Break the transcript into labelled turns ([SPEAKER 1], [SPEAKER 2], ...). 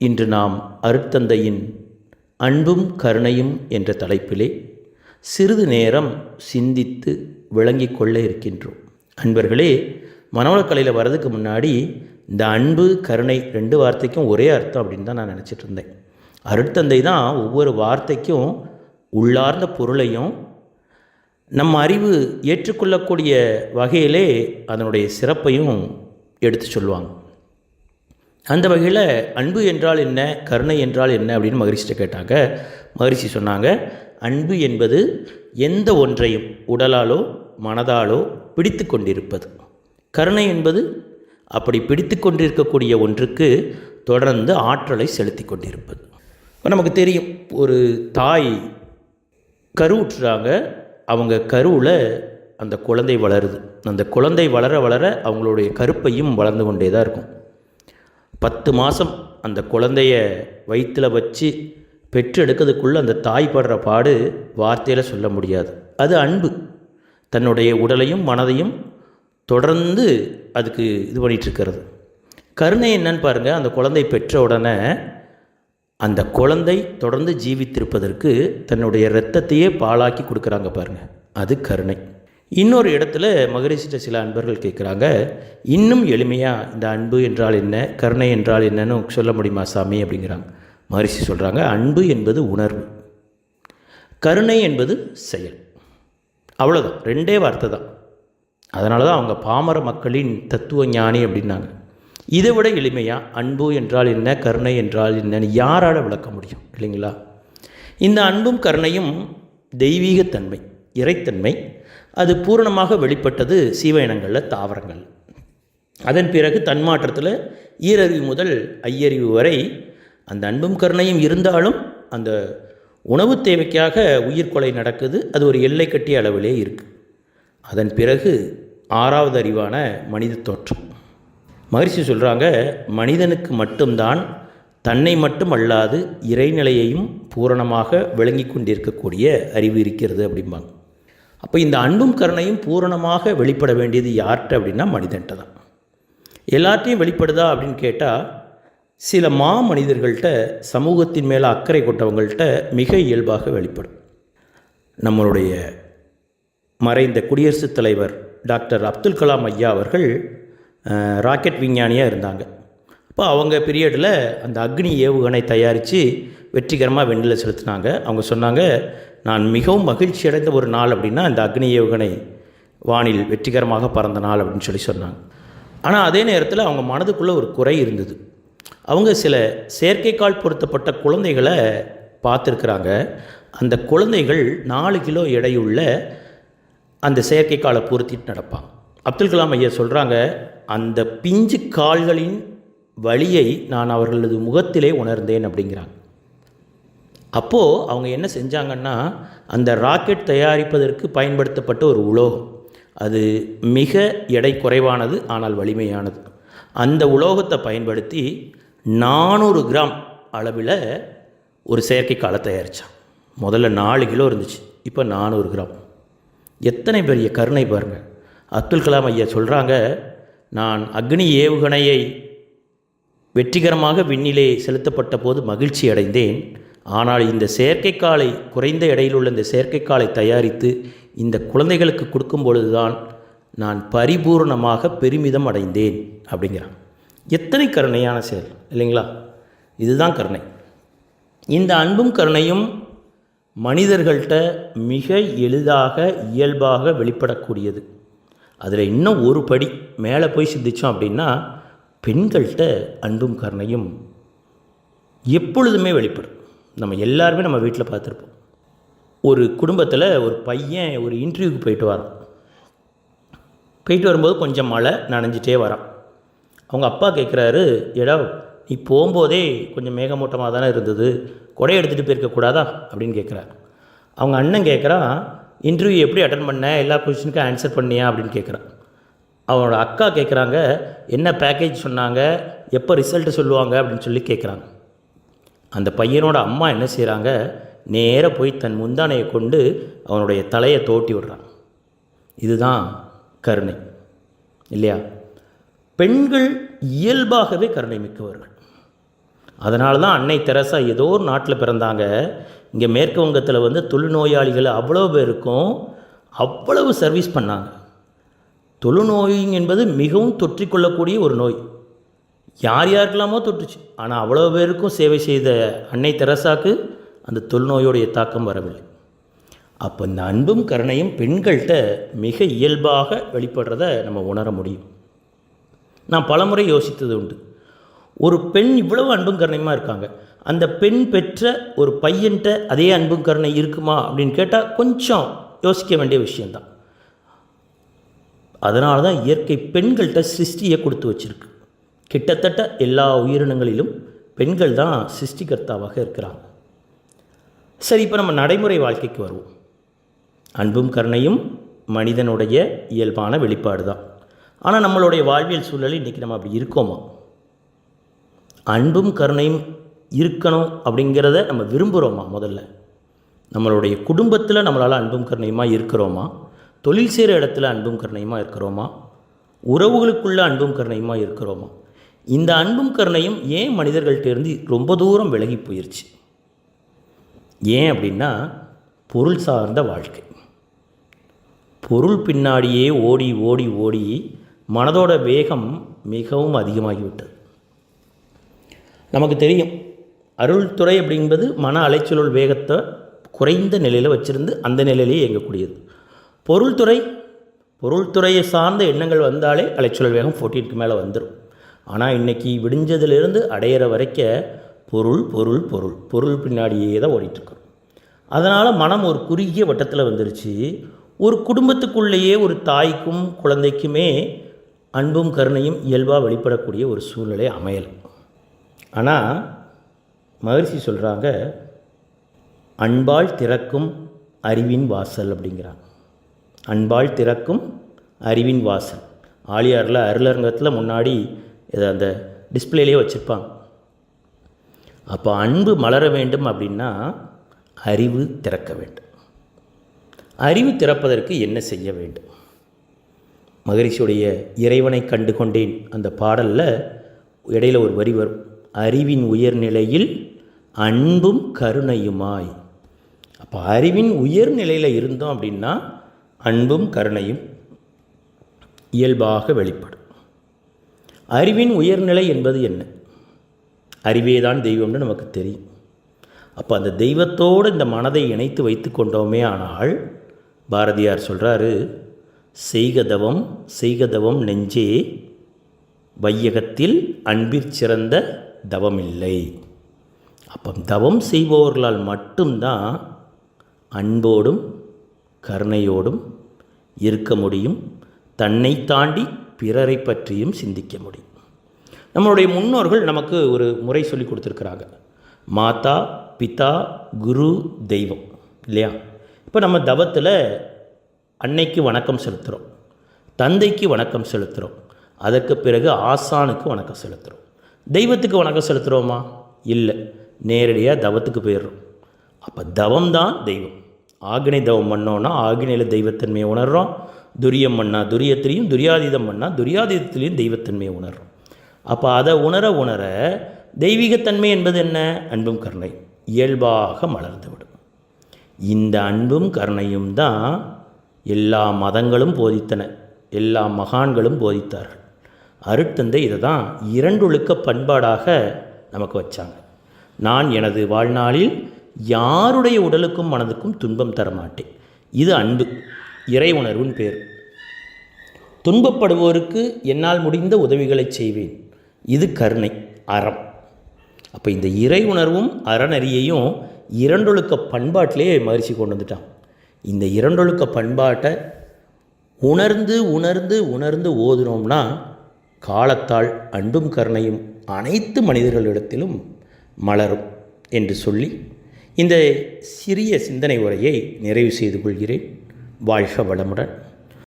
[SPEAKER 1] இன்று நாம் அருட்தந்தையின் அன்பும் கருணையும் என்ற தலைப்பிலே சிறிது நேரம் சிந்தித்து விளங்கி கொள்ள இருக்கின்றோம். அன்பர்களே, மனவளக்கலையில் வர்றதுக்கு முன்னாடி இந்த அன்பு கருணை 2 வார்த்தைக்கும் ஒரே அர்த்தம் அப்படின்னு தான் நான் நினச்சிட்டு இருந்தேன். அருட்தந்தை தான் ஒவ்வொரு வார்த்தைக்கும் உள்ளார்ந்த பொருளையும் நம்ம அறிவு ஏற்றுக்கொள்ளக்கூடிய வகையிலே அதனுடைய சிறப்பையும் எடுத்து சொல்லுவாங்க. அந்த வகையில் அன்பு என்றால் என்ன, கருணை என்றால் என்ன அப்படின்னு மகரிஷிட்ட கேட்டாங்க. மகரிஷி சொன்னாங்க, அன்பு என்பது எந்த ஒன்றையும் உடலாலோ மனதாலோ பிடித்து கொண்டிருப்பது. கருணை என்பது அப்படி பிடித்து கொண்டிருக்கக்கூடிய ஒன்றுக்கு தொடர்ந்து ஆற்றலை செலுத்தி கொண்டிருப்பது. இப்போ நமக்கு தெரியும், ஒரு தாய் கருவுற்றுறாங்க, அவங்க கருவில் அந்த குழந்தை வளருது. அந்த குழந்தை வளர வளர அவங்களுடைய கருப்பையும் வளர்ந்து கொண்டே தான் இருக்கும். 10 மாதம் அந்த குழந்தைய வயிற்றில் வச்சு பெற்று எடுக்கிறதுக்குள்ளே அந்த தாய் படுற பாடு வார்த்தையில் சொல்ல முடியாது. அது அன்பு. தன்னுடைய உடலையும் மனதையும் தொடர்ந்து அதுக்கு இது பண்ணிகிட்ருக்கிறது. கருணை என்னன்னு பாருங்கள். அந்த குழந்தை பெற்ற உடனே அந்த குழந்தை தொடர்ந்து ஜீவித்திருப்பதற்கு தன்னுடைய இரத்தத்தையே பாழாக்கி கொடுக்குறாங்க பாருங்கள், அது கருணை. இன்னொரு இடத்துல மகரிஷிட்ட சில அன்பர்கள் கேட்குறாங்க, இன்னும் எளிமையாக இந்த அன்பு என்றால் என்ன, கருணை என்றால் என்னன்னு சொல்ல முடியுமா சாமி அப்படிங்கிறாங்க. மகரிஷி சொல்கிறாங்க, அன்பு என்பது உணர்வு, கருணை என்பது செயல். அவ்வளோதான், 2 வார்த்தை தான். அதனால தான் அவங்க பாமர மக்களின் தத்துவ ஞானி அப்படின்னாங்க. இதை விட எளிமையாக அன்பு என்றால் என்ன, கருணை என்றால் என்னன்னு யாரால் விளக்க முடியும் இல்லைங்களா? இந்த அன்பும் கருணையும் தெய்வீகத்தன்மை, இறைத்தன்மை. அது பூரணமாக வெளிப்பட்டது சீவ இனங்களில், தாவரங்கள். அதன் பிறகு தன்மாற்றத்தில் ஈரறிவு முதல் ஐயறிவு வரை அந்த அன்பும் கருணையும் இருந்தாலும் அந்த உணவு தேவைக்காக உயிர்கொலை நடக்குது. அது ஒரு எல்லை கட்டிய அளவிலே இருக்குது. அதன் பிறகு 6வது அறிவான மனித தோற்றம். மகரிஷி சொல்கிறாங்க, மனிதனுக்கு மட்டும்தான் தன்னை மட்டும் அல்லாது இறைநிலையையும் பூரணமாக விளங்கி கொண்டிருக்கக்கூடிய அறிவு இருக்கிறது அப்படிம்பாங்க. அப்போ இந்த அன்பும் கருணையும் பூரணமாக வெளிப்பட வேண்டியது யார்கிட்ட அப்படின்னா மனிதன்கிட்ட தான். எல்லாத்தையும் வெளிப்படுதா அப்படின்னு கேட்டால் சில மனிதர்கள்ட்ட, சமூகத்தின் மேலே அக்கறை கொண்டவங்கள்ட்ட மிக இயல்பாக வெளிப்படும். நம்மளுடைய மறைந்த குடியரசுத் தலைவர் டாக்டர் அப்துல் கலாம் ஐயா அவர்கள் ராக்கெட் விஞ்ஞானியாக இருந்தாங்க. அப்போ அவங்க பீரியடில் அந்த அக்னி ஏவுகணை தயாரித்து வெற்றிகரமாக விண்ணில் செலுத்தினாங்க. அவங்க சொன்னாங்க, நான் மிகவும் மகிழ்ச்சி அடைந்த ஒரு நாள் அப்படின்னா இந்த அக்னி ஏவுகணை வானில் வெற்றிகரமாக பறந்த நாள் அப்படின்னு சொன்னாங்க. ஆனால் அதே நேரத்தில் அவங்க மனதுக்குள்ளே ஒரு குறை இருந்தது. அவங்க சில செயற்கைக்கால் பொருத்தப்பட்ட குழந்தைகளை பார்த்துருக்குறாங்க. அந்த குழந்தைகள் 4 கிலோ எடையுள்ள அந்த செயற்கைக்காலை பொருத்திட்டு நடப்பாங்க. அப்துல் கலாம் ஐயா சொல்கிறாங்க, அந்த பிஞ்சு கால்களின் வலியை நான் அவர்களது முகத்திலே உணர்ந்தேன் அப்படிங்கிறாங்க. அப்போது அவங்க என்ன செஞ்சாங்கன்னா, அந்த ராக்கெட் தயாரிப்பதற்கு பயன்படுத்தப்பட்ட ஒரு உலோகம், அது மிக எடை குறைவானது ஆனால் வலிமையானது. அந்த உலோகத்தை பயன்படுத்தி 400 கிராம் அளவில் ஒரு செயற்கைக்காலை தயாரித்தான். முதல்ல 4 கிலோ இருந்துச்சு, இப்போ 400 கிராம். எத்தனை பெரிய கருணை பாருங்கள். அப்துல் கலாம் ஐயா சொல்கிறாங்க, நான் அக்னி ஏவுகணையை வெற்றிகரமாக விண்ணிலே செலுத்தப்பட்ட போது மகிழ்ச்சி அடைந்தேன். ஆனால் இந்த செயற்கைக்காலை, குறைந்த எடையில் உள்ள இந்த செயற்கைக்காலை தயாரித்து இந்த குழந்தைகளுக்கு கொடுக்கும் பொழுது தான் நான் பரிபூர்ணமாக பெருமிதம் அடைந்தேன் அப்படிங்கிறான். எத்தனை கருணையான செயல் இல்லைங்களா? இதுதான் கருணை. இந்த அன்பும் கருணையும் மனிதர்கள்ட்ட மிக எளிதாக இயல்பாக வெளிப்படக்கூடியது. அதில் இன்னும் ஒரு படி மேலே போய் சிந்தித்தோம் அப்படின்னா பெண்கள்கிட்ட அன்பும் கருணையும் எப்பொழுதுமே வெளிப்படும். நம்ம எல்லாருமே நம்ம வீட்டில் பார்த்துருப்போம். ஒரு குடும்பத்தில் ஒரு பையன் ஒரு இன்டர்வியூக்கு போயிட்டு வரும்போது கொஞ்சம் மழை நனைஞ்சிட்டே வரான். அவங்க அப்பா கேட்குறாரு, ஏடா நீ போகும்போதே கொஞ்சம் மேகமூட்டமாக தானே இருந்தது, கொடை எடுத்துகிட்டு போயிருக்கக்கூடாதா அப்படின்னு கேட்குறாரு. அவங்க அண்ணன் கேட்குறான், இன்டர்வியூ எப்படி அட்டன் பண்ண, எல்லா கொஸ்டினுக்கும் ஆன்சர் பண்ணியா அப்படின்னு கேட்குறான். அவனோட அக்கா கேட்குறாங்க, என்ன பேக்கேஜ் சொன்னாங்க, எப்போ ரிசல்ட்டு சொல்லுவாங்க அப்படின்னு சொல்லி கேட்குறாங்க. அந்த பையனோட அம்மா என்ன செய்கிறாங்க, நேராக போய் தன் முந்தானையை கொண்டு அவனுடைய தலையை தோட்டி விடுறான். இதுதான் கருணை இல்லையா? பெண்கள் இயல்பாகவே கருணை மிக்கவர்கள். அதனால தான் அன்னை தெரசா ஏதோ ஒரு நாட்டில் பிறந்தாங்க. இங்கே மேற்கு வங்கத்தில் தொழுநோயாளிகள் அவ்வளோ பேருக்கும் அவ்வளவு சர்வீஸ் பண்ணாங்க. தொழுநோய் என்பது மிகவும் தொற்றிக்கொள்ளக்கூடிய ஒரு நோய். யார் யாருக்கெல்லாமோ தொற்றுச்சு. ஆனால் அவ்வளோ பேருக்கும் சேவை செய்த அன்னை தெரசாக்கு அந்த தொழுநோயுடைய தாக்கம் வரவில்லை. அப்போ இந்த அன்பும் கருணையும் பெண்கள்கிட்ட மிக இயல்பாக வெளிப்படுறத நம்ம உணர முடியும். நான் பலமுறை யோசித்தது உண்டு. ஒரு பெண் இவ்வளவு அன்பும் கருணையுமா இருக்காங்க, அந்த பெண் பெற்ற ஒரு பையன்கிட்ட அதே அன்பும் கருணை இருக்குமா அப்படின்னு கேட்டால் கொஞ்சம் யோசிக்க வேண்டிய விஷயந்தான். அதனால தான் இயற்கை பெண்கள்கிட்ட சிருஷ்டியை கொடுத்து வச்சுருக்கு. கிட்டத்தட்ட எல்லா உயிரினங்களிலும் பெண்கள் தான் சிருஷ்டிகர்த்தாவாக இருக்கிறாங்க. சரி, இப்போ நம்ம நடைமுறை வாழ்க்கைக்கு வருவோம். அன்பும் கருணையும் மனிதனுடைய இயல்பான வெளிப்பாடு தான். ஆனால் நம்மளுடைய வாழ்வியல் சூழலில் இன்றைக்கி நம்ம அப்படி இருக்கோமா? அன்பும் கருணையும் இருக்கணும் அப்படிங்கிறத நம்ம விரும்புகிறோமா? முதல்ல நம்மளுடைய குடும்பத்தில் நம்மளால் அன்பும் கருணையுமா இருக்கிறோமா? தொழில் செய்கிற இடத்துல அன்பும் கருணையுமா இருக்கிறோமா? உறவுகளுக்குள்ள அன்பும் கருணையுமா இருக்கிறோமா? இந்த அன்பும் கருணையும் ஏன் மனிதர்கள்ட்டேருந்து ரொம்ப தூரம் விலகி போயிடுச்சு? ஏன் அப்படின்னா, பொருள் சார்ந்த வாழ்க்கை. பொருள் பின்னாடியே ஓடி ஓடி ஓடி மனதோட வேகம் மிகவும் அதிகமாகிவிட்டது. நமக்கு தெரியும், அருள்துறை அப்படின்பது மன அலைச்சலுள் வேகத்தை குறைந்த நிலையில் வச்சுருந்து அந்த நிலையிலேயே இயங்கக்கூடியது. பொருள்துறையை சார்ந்த எண்ணங்கள் வந்தாலே அலைச்சல் வேகம் 14க்கு மேலே வந்துடும். ஆனால் இன்றைக்கி விடிஞ்சதுலேருந்து அடையிற வரைக்கும் பொருள் பொருள் பொருள் பொருள் பின்னாடியே தான் ஓடிட்டுருக்கோம். அதனால் மனம் ஒரு குறுகிய வட்டத்தில் வந்துருச்சு. ஒரு குடும்பத்துக்குள்ளேயே ஒரு தாய்க்கும் குழந்தைக்குமே அன்பும் கருணையும் இயல்பாக வெளிப்படக்கூடிய ஒரு சூழ்நிலை அமையலை. ஆனால் மகரிஷி சொல்கிறாங்க, அன்பால் திறக்கும் அறிவின் வாசல் அப்படிங்கிறாங்க. அன்பால் திறக்கும் அறிவின் வாசல். ஆழியாரில் அருளரங்கத்தில் முன்னாடி இதை அந்த டிஸ்பிளேலேயே வச்சுருப்பாங்க. அப்போ அன்பு மலர வேண்டும் அப்படின்னா அறிவு திறக்க வேண்டும். அறிவு திறப்பதற்கு என்ன செய்ய வேண்டும்? மகரிஷியுடைய இறைவனை கண்டு கொண்டேன் அந்த பாடலில் இடையில் ஒரு வரி வரும், அறிவின் உயர்நிலையில் அன்பும் கருணையுமாய். அப்போ அறிவின் உயர்நிலையில் இருந்தோம் அப்படின்னா அன்பும் கருணையும் இயல்பாக வெளிப்படும். அறிவின் உயர்நிலை என்பது என்ன? அறிவே தான் தெய்வம்னு நமக்கு தெரியும். அப்போ அந்த தெய்வத்தோடு இந்த மனதை இணைத்து வைத்து கொண்டோமே ஆனால், பாரதியார் சொல்கிறாரு, செய்கதவம் செய்கதவம் நெஞ்சே வையகத்தில் அன்பிற் சிறந்த தவமில்லை. அப்போ தவம் செய்பவர்களால் மட்டும்தான் அன்போடும் கருணையோடும் இருக்க முடியும். தன்னை தாண்டி பிறரை பற்றியும் சிந்திக்க முடியும். நம்மளுடைய முன்னோர்கள் நமக்கு ஒரு முறை சொல்லி கொடுத்துருக்குறாங்க. மாதா பிதா குரு தெய்வம், இல்லையா? இப்போ நம்ம தவத்தில் அன்னைக்கு வணக்கம் செலுத்துகிறோம், தந்தைக்கு வணக்கம் செலுத்துகிறோம், அதற்கு பிறகு ஆசானுக்கு வணக்கம் செலுத்துகிறோம். தெய்வத்துக்கு வணக்கம் செலுத்துகிறோமா? இல்லை, நேரடியாக தவத்துக்கு போயிடுறோம். அப்போ தவம் தான் தெய்வம். ஆக்னை தவம் பண்ணோன்னா ஆக்னையில் தெய்வத்தன்மையை உணர்கிறோம். துரியம் பண்ணால் துரியத்திலையும், துரியாதீதம் பண்ணால் துரியாதீதத்திலையும் தெய்வத்தன்மையை உணர்கிறோம். அப்போ அதை உணர உணர தெய்வீகத்தன்மை என்பது என்ன? அன்பும் கருணை இயல்பாக மலர்ந்துவிடும். இந்த அன்பும் கருணையும் தான் எல்லா மதங்களும் போதித்தன, எல்லா மகான்களும் போதித்தார்கள். அருட்தந்தை இதை தான் இரண்டொழுக்க பண்பாடாக நமக்கு வச்சாங்க. நான் எனது வாழ்நாளில் யாருடைய உடலுக்கும் மனதுக்கும் துன்பம் தரமாட்டேன். இது அன்பு, இறை உணர்வின் பேர். துன்பப்படுவோருக்கு என்னால் முடிந்த உதவிகளை செய்வேன். இது கருணை, அறம். அப்போ இந்த இறை உணர்வும் அறநெறியையும் இரண்டொழுக்க பண்பாட்டிலே மகிழ்ச்சி கொண்டு வந்துட்டான். இந்த இரண்டொழுக்க பண்பாட்டை உணர்ந்து உணர்ந்து உணர்ந்து ஓதுனோம்னா காலத்தால் அன்பும் கருணையும் அனைத்து மனிதர்களிடத்திலும் மலரும் என்று சொல்லி இந்த சிறிய சிந்தனை உரையை நிறைவு செய்து கொள்கிறேன். வாழ்க வளமுடன்.